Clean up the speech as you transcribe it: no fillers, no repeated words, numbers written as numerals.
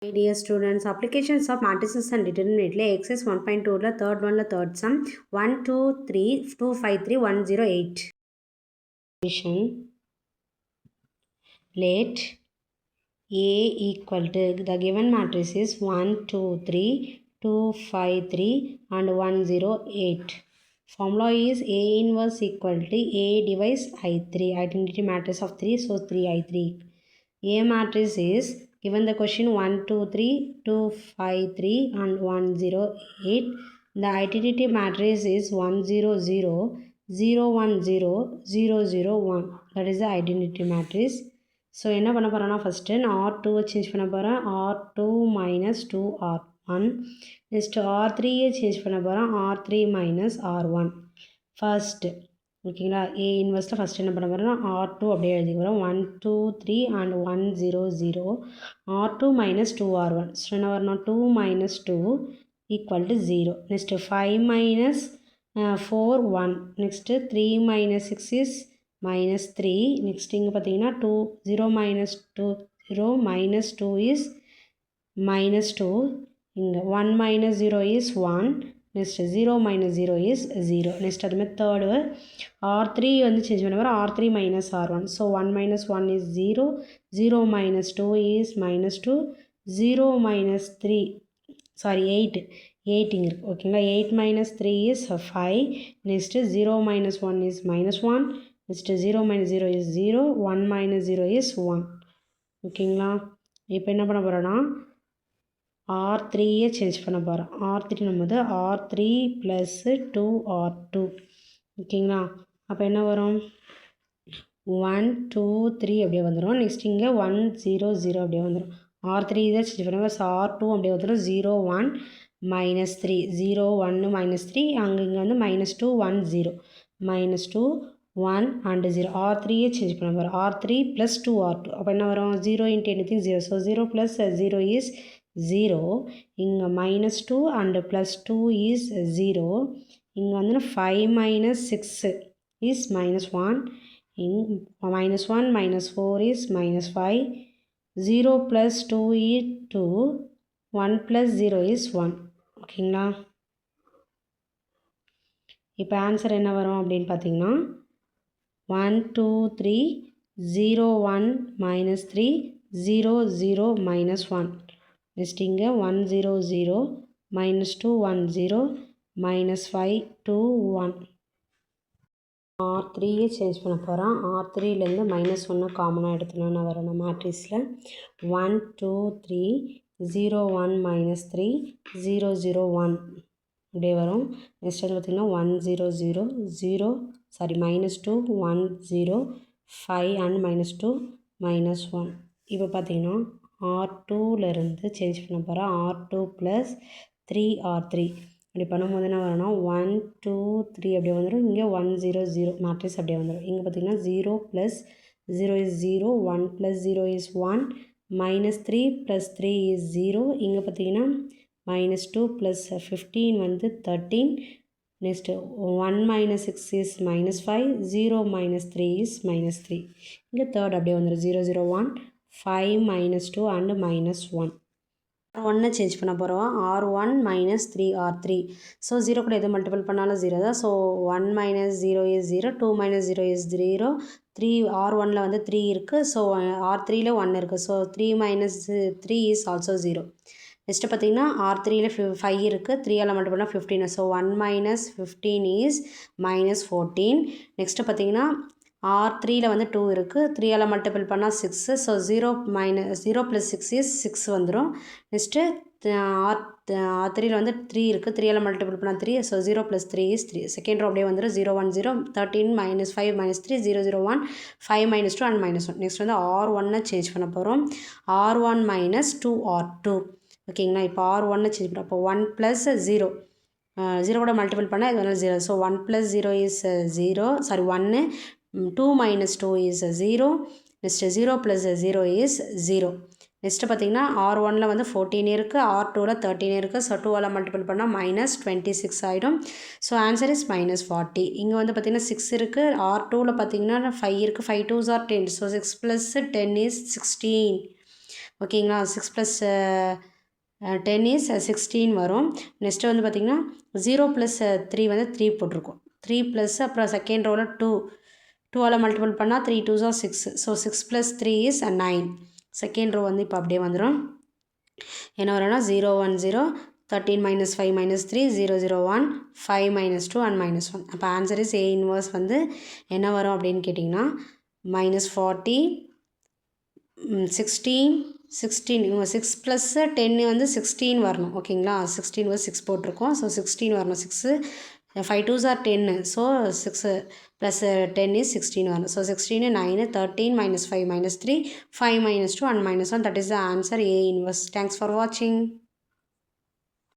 Hey dear students, applications of matrices and determinantly exercise 1.2 la third one la third sum 1 2 3 2 5 3 1 0 8. Let A equal to the given matrix is 1 2 3 2 5 3 and 1 0 8. Formula is A inverse equal to A divides I3, identity matrix of 3, so 3 I3. A matrix is given the question 1 2 3 2 5 3 and 1 0 8. The identity matrix is 1 0 0 0 1 0 0 0 1. That is the identity matrix. So என்ன பண்ண போறேன்னா first நான் R2 change பண்ண போறேன். R2 minus 2R1. Next R3 change பண்ண போறேன். R3 minus R1. First ஓகேங்களா ஏ இன்வெர்ஸில் first என்ன பண்ண போகிறோம்னா R2 அப்படியே எழுதிக்கிறோம் 1 2 3 and 1 0 0 R2 minus 2R1. So என்ன வரணும் 2 minus 2 equal to 0. Next 5 minus 4 1. Next 3 minus 6 is minus 3. Next இங்கே பார்த்தீங்கன்னா 2 0 minus 2 0 minus 2 is minus 2. இங்கே 1 minus 0 is 1. Next 0 minus 0 is 0. Next அது மாதிரி third R3 வந்து சேஞ்ச் பண்ண வர R3 minus R1. So 1 minus 1 is 0. 0 minus 2 is minus 2. 0 minus 3 sorry 8 இங்கே இருக்கு ஓகேங்களா 8 minus 3 is 5. Next 0 minus 1 is minus 1. Next 0 minus 0 is 0. 1 minus 0 is 1. ஓகேங்களா இப்போ என்ன பண்ண போகிறோன்னா R3 சேஞ்ச் பண்ண போகிறோம் R3 நம்மது R3 ப்ளஸ் 2R2 ஓகேங்களா அப்போ என்ன வரும் 1 2 3 அப்படியே வந்துடும் நெக்ஸ்ட் இங்கே 1 0 0 அப்படியே வந்துடும் R3 தான் சேஞ்ச் பண்ணுவோம் R2 அப்படியே வந்துடும் 0 1 minus 3 0 1 minus 3 அங்கே இங்கே வந்து minus 2 1 0 minus 2 1 and 0 R3 change பண்ண போகிறோம் R3 plus 2R2 அப்போ என்ன வரும் 0 into anything 0 so 0 plus 0 is 0 இங்கே minus 2 and plus 2 is 0 இங்கே வந்து 5 minus 6 is minus 1 minus 1 minus 4 is minus 5 0 plus 2 is 2 1 plus 0 is 1 ஓகேங்களா இப்போ ஆன்சர் என்ன வரும் அப்படின்னு பார்த்தீங்கன்னா 1 2 3 0 1 minus 3 0 0 minus 1 நெக்ஸ்ட் இங்கே 1 0 0 minus 2 1 0 minus 5 2 1 R3 சேஞ்ச் பண்ண போகிறோம் R3லேருந்து மைனஸ் 1 காமனாக எடுத்துனா வரணும் மேட்ரிக்ஸில் 1 2 3 0 1 minus 3 0 0 1 இப்படியே வரும் நெக்ஸ்ட் வந்து பார்த்திங்கன்னா 1 0 0 0 sorry minus 2 1 0 5 and minus 2 minus 1 இப்போ பார்த்திங்கன்னா R2லேருந்து சேஞ்ச் பண்ண போகிறோம் R2 ப்ளஸ் 3R3 அப்படி பண்ணும்போது என்ன வரணும்னா 1 2 3 அப்படியே வந்துடும் இங்கே 1 0 0 மேட்ரிக்ஸ் அப்படியே வந்துடும் இங்கே பார்த்திங்கன்னா 0 plus 0 is 0 1 plus 0 is 1 minus 3 plus 3 is 0 இங்கே பார்த்திங்கன்னா minus 2 plus 15 வந்து 13 next 1 minus 6 is minus 5 0 minus 3 is minus 3 இங்கே third அப்படியே வந்துடும் 0 0 1 5 minus 2 and minus 1 R1 change பண்ண போகிறோம் R1 minus 3R3 ஸோ 0 கூட எது மல்டிபிள் பண்ணாலும் 0 தான் so 1 minus 0 is 0 2 minus 0 is 0 3 R1ல் வந்து 3 இருக்குது ஸோ R3ல் 1 இருக்குது so 3 minus 3 is also 0 next பார்த்தீங்கன்னா R3ல் 5 இருக்குது 3ஆல் மல்டிபிள் பண்ணால் 15 so 1 minus 15 is minus 14 next பார்த்தீங்கன்னா R3ல் வந்து 2 இருக்குது 3ஆல் மல்டிபிள் பண்ணால் 6 ஸோ 0 ப்ளஸ் 6 is 6 வந்துடும் நெக்ஸ்ட்டு R3ல் வந்து 3 இருக்குது 3ஆல் மல்டிபிள் பண்ணால் 3 so 0 plus 3 is 3 second row அப்படியே வந்துடும் 0 1 0 13 minus 5 minus 3 0 0 1 5 minus 2 and minus 1 next வந்து R1 சேஞ்ச் பண்ண போகிறோம் R1 minus 2R2 ஓகேங்களா இப்போ R1 சேஞ்ச் பண்ண அப்போ 1 ப்ளஸ் 0 0 கூட மல்டிபிள் பண்ணால் இது வந்து 0 so 1 plus 0 is 0 sorry 1 2 minus 2 is 0 next 0 plus 0 is 0 next பார்த்திங்கன்னா R1ல் வந்து 14 இருக்குது R2ல் 13 இருக்குது ஸோ 2ஆல் மல்டிபிள் பண்ணால் minus 26 ஆகிடும் ஸோ ஆன்சர் இஸ் minus 40 இங்கே வந்து பார்த்திங்கன்னா 6 இருக்குது R2ல் பார்த்திங்கன்னா 5 இருக்குது 5 2s are 10 so 6 plus 10 is 16 ஓகேங்களா. 6 + 10 இஸ் 16 வரும். நெக்ஸ்ட்டு வந்து பார்த்திங்கன்னா 0 + 3 வந்து 3 போட்டிருக்கோம். 3 ப்ளஸ் அப்புறம் செகண்ட் ரோவில் 2 2ஆல் மல்டிபிள் பண்ணால் 3 2s are 6. So 6 + 3 is 9. Second row வந்து இப்போ அப்படியே வந்துடும். என்ன வரும்னா 0 1 0 13 - 5 - 3 0 0 1 5 - 2 and -1. அப்போ ஆன்சர் இஸ் A இன்வர்ஸ் வந்து என்ன வரும் அப்படின்னு கேட்டிங்கன்னா -40 16 16 இவங்க 6 + 10 வந்து 16 வரணும். ஓகேங்களா. 16 வந்து 6 போட்டிருக்கோம். ஸோ 16 வரணும். 6 5 2s are 10. ஸோ 6 + 10 is 16 வரணும். So 16 9 13 - 5 - 3 5 - 2 and -1. That is the answer A inverse. Thanks for watching.